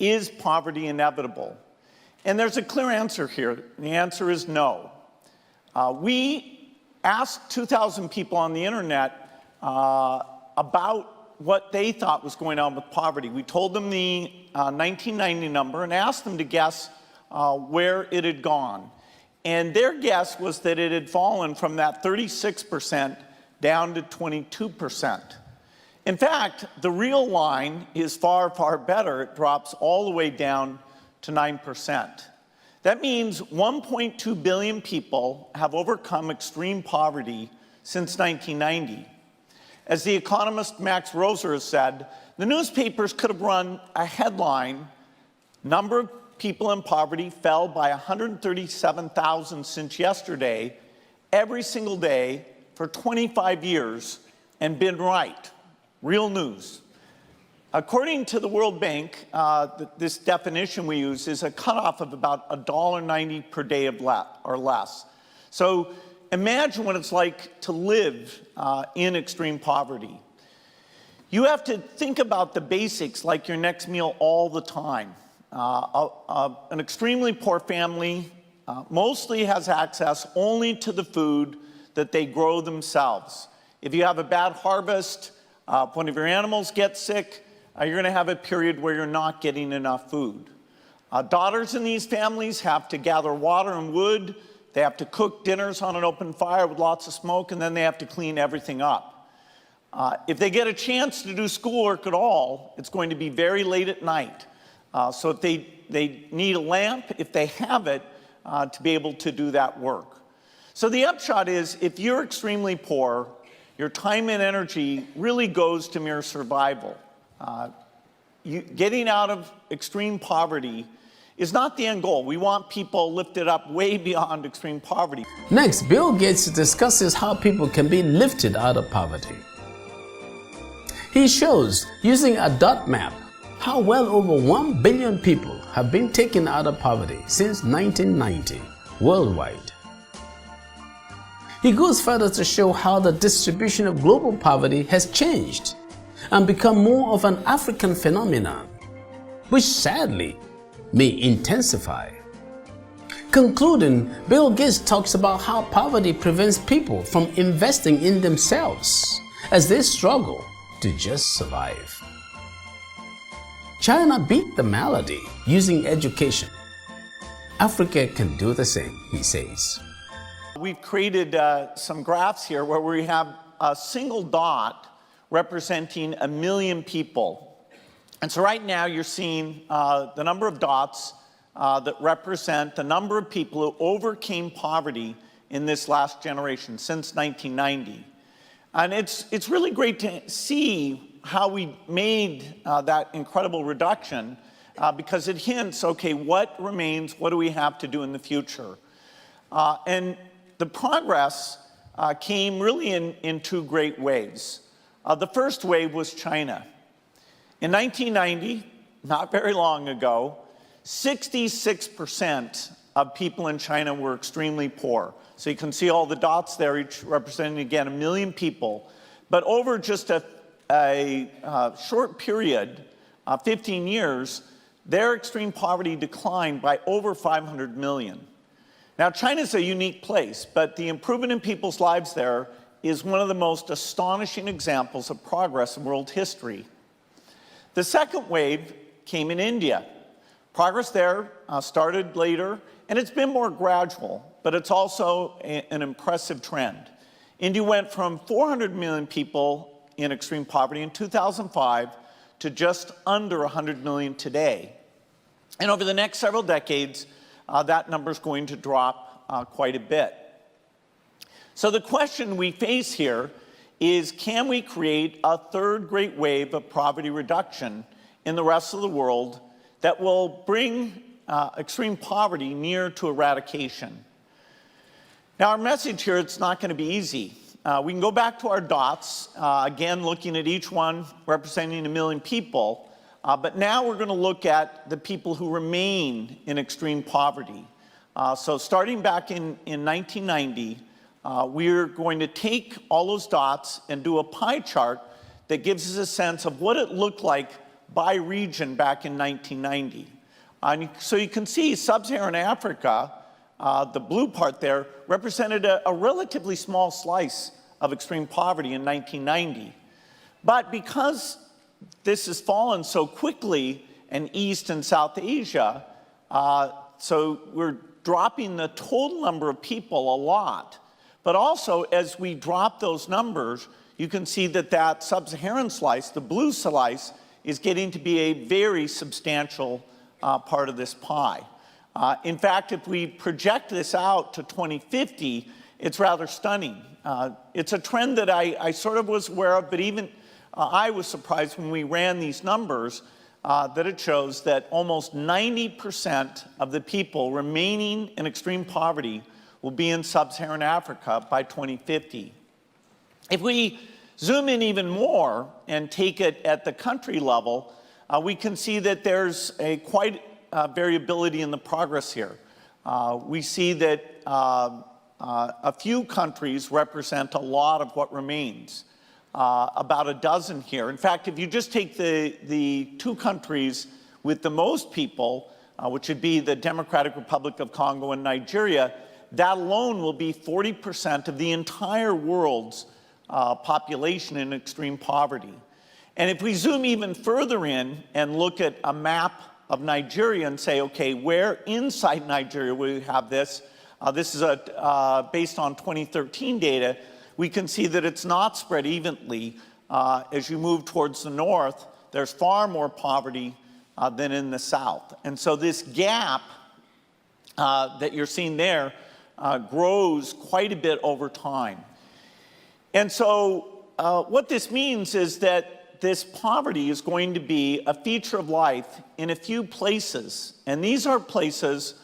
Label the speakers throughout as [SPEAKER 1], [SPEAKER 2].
[SPEAKER 1] Is poverty inevitable? And there's a clear answer here. The answer is no. We asked 2,000 people on the internet about what they thought was going on with poverty. We told them the 1990 number and asked them to guess where it had gone. And their guess was that it had fallen from that 36% down to 22%. In fact, the real line is far, far better. It drops all the way down to 9%. That means 1.2 billion people have overcome extreme poverty since 1990. As the economist Max Roser has said, the newspapers could have run a headline, "Number of people in poverty fell by 137,000 since yesterday," every single day for 25 years, and been right. Real news. According to the World Bank, this definition we use is a cutoff of about $1.90 per day or less. So imagine what it's like to live in extreme poverty. You have to think about the basics like your next meal all the time. An extremely poor family mostly has access only to the food that they grow themselves. If you have a bad harvest, if one of your animals gets sick, you're going to have a period where you're not getting enough food. Daughters in these families have to gather water and wood. They have to cook dinners on an open fire with lots of smoke, and then they have to clean everything up. If they get a chance to do schoolwork at all, it's going to be very late at night. So if they need a lamp, if they have it, to be able to do that work. So the upshot is, if you're extremely poor, your time and energy really goes to mere survival. Getting out of extreme poverty is not the end goal. We want people lifted up way beyond extreme poverty.
[SPEAKER 2] Next, Bill Gates discusses how people can be lifted out of poverty. He shows, using a dot map, how well over 1 billion people have been taken out of poverty since 1990 worldwide. He goes further to show how the distribution of global poverty has changed and become more of an African phenomenon, which sadly may intensify. Concluding, Bill Gates talks about how poverty prevents people from investing in themselves as they struggle to just survive. China beat the malady using education. Africa can do the same, he says.
[SPEAKER 1] We've created some graphs here where we have a single dot representing 1 million people. And so right now you're seeing the number of dots that represent the number of people who overcame poverty in this last generation since 1990. And it's really great to see how we made that incredible reduction because it hints, okay, what remains, what do we have to do in the future? And the progress came really in two great ways. The first wave was China. In 1990, not very long ago, 66% of people in China were extremely poor. So you can see all the dots there, each representing, again, 1 million people. But over just a short period, 15 years, their extreme poverty declined by over 500 million. Now, China's a unique place, but the improvement in people's lives there is one of the most astonishing examples of progress in world history. The second wave came in India. Progress there started later, and it's been more gradual, but it's also an impressive trend. India went from 400 million people in extreme poverty in 2005 to just under 100 million today. And over the next several decades, that number is going to drop quite a bit. So the question we face here is, can we create a third great wave of poverty reduction in the rest of the world that will bring extreme poverty near to eradication? Now, our message here, it's not going to be easy. We can go back to our dots, again, looking at each one representing 1 million people, but now we're going to look at the people who remain in extreme poverty. So starting back in 1990, we're going to take all those dots and do a pie chart that gives us a sense of what it looked like by region back in 1990. And so you can see sub-Saharan Africa, the blue part there, represented a relatively small slice of extreme poverty in 1990. But because this has fallen so quickly in East and South Asia, so we're dropping the total number of people a lot. But also, as we drop those numbers, you can see that that sub-Saharan slice, the blue slice, is getting to be a very substantial part of this pie. In fact, if we project this out to 2050, it's rather stunning. It's a trend that I sort of was aware of, but even I was surprised when we ran these numbers that it shows that almost 90% of the people remaining in extreme poverty will be in sub-Saharan Africa by 2050. If we zoom in even more and take it at the country level, we can see that there's quite variability in the progress here. We see that a few countries represent a lot of what remains, about a dozen here. In fact, if you just take the two countries with the most people, which would be the Democratic Republic of Congo and Nigeria, that alone will be 40% of the entire world's population in extreme poverty. And if we zoom even further in and look at a map of Nigeria and say, okay, where inside Nigeria will we have this? This is based on 2013 data. We can see that it's not spread evenly. As you move towards the north, there's far more poverty than in the south. And so this gap that you're seeing there grows quite a bit over time. And so what this means is that this poverty is going to be a feature of life in a few places. And these are places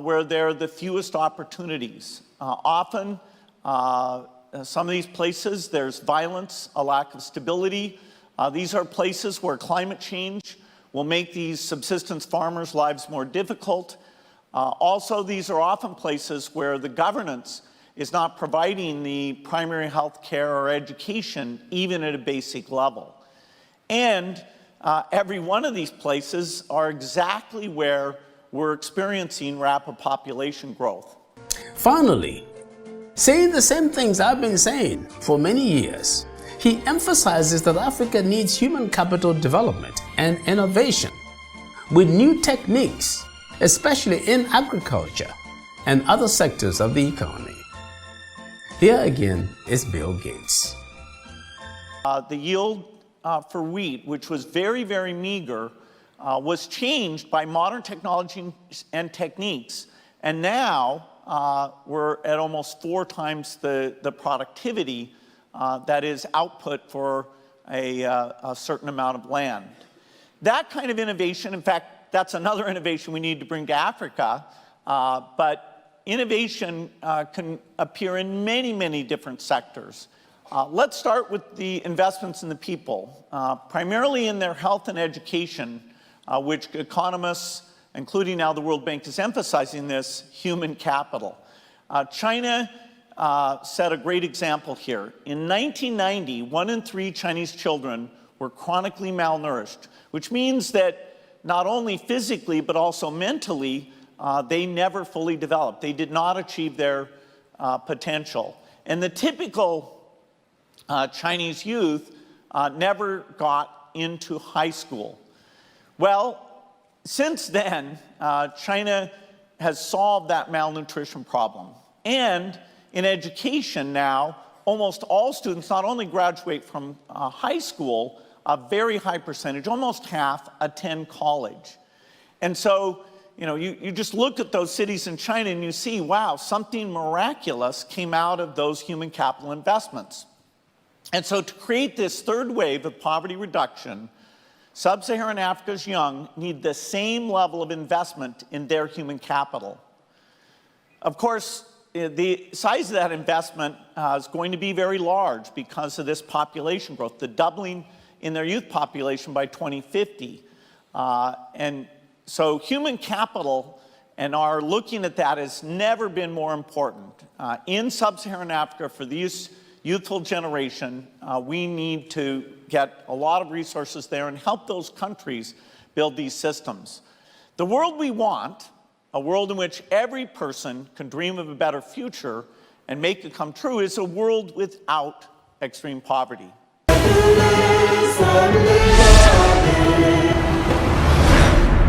[SPEAKER 1] where there are the fewest opportunities. Often, some of these places, there's violence, a lack of stability. These are places where climate change will make these subsistence farmers' lives more difficult. Also, these are often places where the governance is not providing the primary health care or education, even at a basic level. And every one of these places are exactly where we're experiencing rapid population growth.
[SPEAKER 2] Finally, saying the same things I've been saying for many years, he emphasizes that Africa needs human capital development and innovation with new techniques, especially in agriculture and other sectors of the economy. Here again is Bill Gates.
[SPEAKER 1] The yield for wheat, which was very, very meager, was changed by modern technology and techniques. And now we're at almost 4 times the productivity that is output for a certain amount of land. That kind of innovation, in fact, that's another innovation we need to bring to Africa, but innovation can appear in many, many different sectors. Let's start with the investments in the people, primarily in their health and education, which economists, including now the World Bank, is emphasizing this human capital. China set a great example here. In 1990, 1 in 3 Chinese children were chronically malnourished, which means that not only physically but also mentally, they never fully developed. They did not achieve their potential. And the typical Chinese youth never got into high school. Well, since then, China has solved that malnutrition problem. And in education now, almost all students not only graduate from high school, a very high percentage, almost half, attend college. And so, you know, you just look at those cities in China and you see, wow, something miraculous came out of those human capital investments. And so to create this third wave of poverty reduction, Sub-Saharan Africa's young need the same level of investment in their human capital. Of course, the size of that investment is going to be very large because of this population growth, the doubling in their youth population by 2050. And so human capital and our looking at that has never been more important. In Sub-Saharan Africa, for these youthful generation, we need to get a lot of resources there and help those countries build these systems. The world we want, a world in which every person can dream of a better future and make it come true, is a world without extreme poverty.